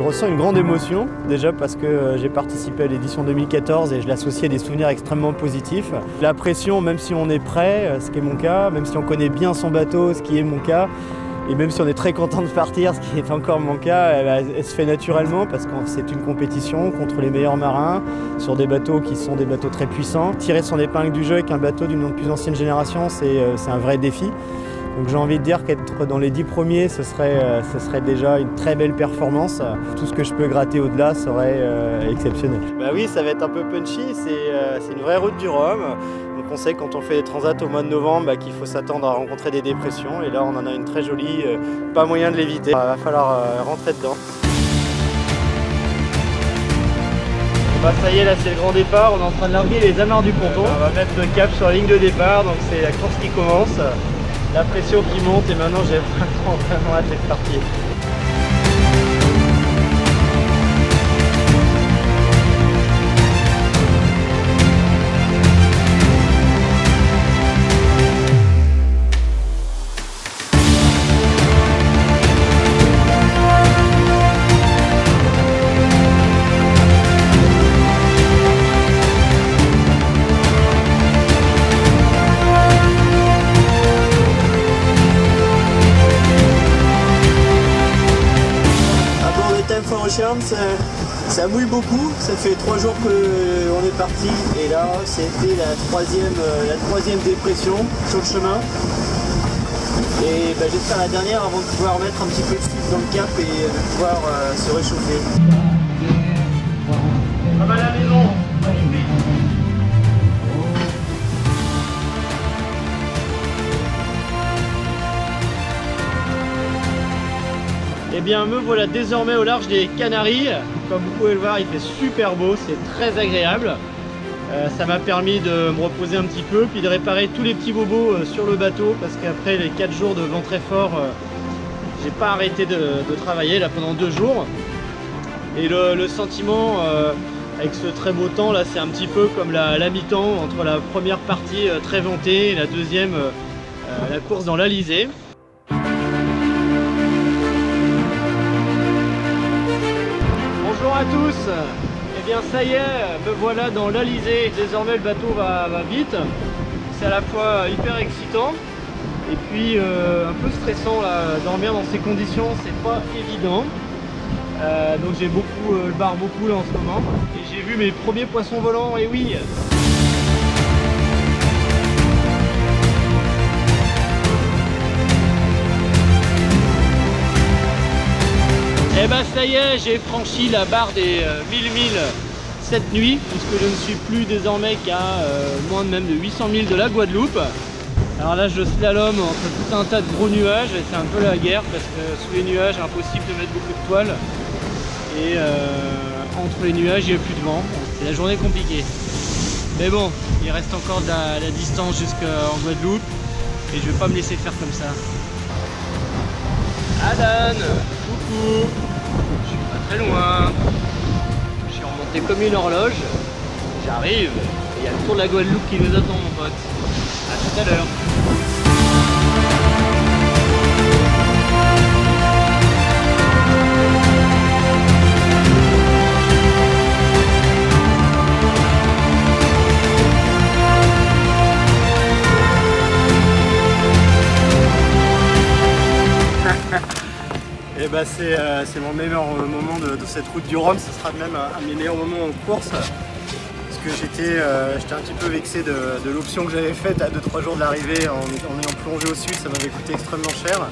ressens une grande émotion, déjà parce que j'ai participé à l'édition 2014 et je l'associais à des souvenirs extrêmement positifs. La pression, même si on est prêt, ce qui est mon cas, même si on connaît bien son bateau, ce qui est mon cas, et même si on est très content de partir, ce qui est encore mon cas, elle se fait naturellement parce que c'est une compétition contre les meilleurs marins sur des bateaux qui sont des bateaux très puissants. Tirer son épingle du jeu avec un bateau d'une plus ancienne génération, c'est un vrai défi. Donc j'ai envie de dire qu'être dans les 10 premiers, ce serait déjà une très belle performance. Tout ce que je peux gratter au-delà serait exceptionnel. Bah oui, ça va être un peu punchy, c'est une vraie route du Rhum. Donc on sait quand on fait les transats au mois de novembre qu'il faut s'attendre à rencontrer des dépressions. Et là on en a une très jolie, pas moyen de l'éviter. Il va falloir rentrer dedans. Bah ça y est, là c'est le grand départ, on est en train de larguer les amarres du ponton. On va mettre le cap sur la ligne de départ, donc c'est la course qui commence. La pression qui monte et maintenant j'ai vraiment hâte d'être parti. Ça mouille beaucoup, ça fait 3 jours qu'on est parti et là c'était la troisième dépression sur le chemin. Et j'espère la dernière avant de pouvoir mettre un petit peu de souffle dans le cap et de pouvoir se réchauffer. Comme à la maison. Eh bien me voilà désormais au large des Canaries. Comme vous pouvez le voir, il fait super beau, c'est très agréable. Ça m'a permis de me reposer un petit peu, puis de réparer tous les petits bobos sur le bateau, parce qu'après les 4 jours de vent très fort, j'ai pas arrêté de travailler là pendant 2 jours. Et le sentiment avec ce très beau temps là, c'est un petit peu comme la mi-temps entre la première partie très ventée et la deuxième, la course dans l'Alizé. Bonjour à tous. Eh bien ça y est, me voilà dans l'Alizé. Désormais le bateau va vite. C'est à la fois hyper excitant et puis un peu stressant là. Dormir dans ces conditions, c'est pas évident. Donc j'ai je barre beaucoup là en ce moment. Et j'ai vu mes premiers poissons volants, et oui. Et bah ça y est, j'ai franchi la barre des 1000 milles cette nuit, puisque je ne suis plus désormais qu'à moins même de 800 milles de la Guadeloupe. Alors là je slalom entre tout un tas de gros nuages et c'est un peu la guerre parce que sous les nuages impossible de mettre beaucoup de toile et entre les nuages il n'y a plus de vent. C'est la journée compliquée. Mais bon, il reste encore de la distance jusqu'en Guadeloupe et je vais pas me laisser faire comme ça. Adan, coucou. Je suis pas très loin. Je suis remonté comme une horloge. J'arrive. Et il y a le tour de la Guadeloupe qui nous attend, mon pote. A tout à l'heure. Et bah c'est mon meilleur moment de cette route du Rhum, ce sera même un de mes meilleurs moments en course. Parce que j'étais un petit peu vexé de l'option que j'avais faite à 2-3 jours de l'arrivée en ayant plongé au sud, ça m'avait coûté extrêmement cher.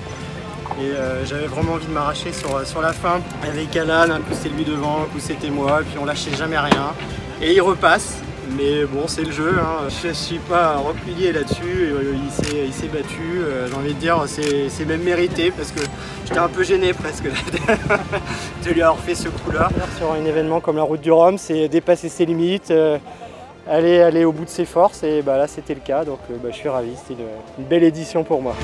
Et j'avais vraiment envie de m'arracher sur la fin. Avec Alan, un coup c'était lui devant, un coup c'était moi, et puis on lâchait jamais rien. Et il repasse. Mais bon, c'est le jeu, hein. Je ne suis pas replié là-dessus, il s'est battu, j'ai envie de dire, c'est même mérité parce que j'étais un peu gêné presque de lui avoir fait ce coup-là. Sur un événement comme la route du Rhum, c'est dépasser ses limites, aller au bout de ses forces et là c'était le cas, donc je suis ravi, c'était une belle édition pour moi.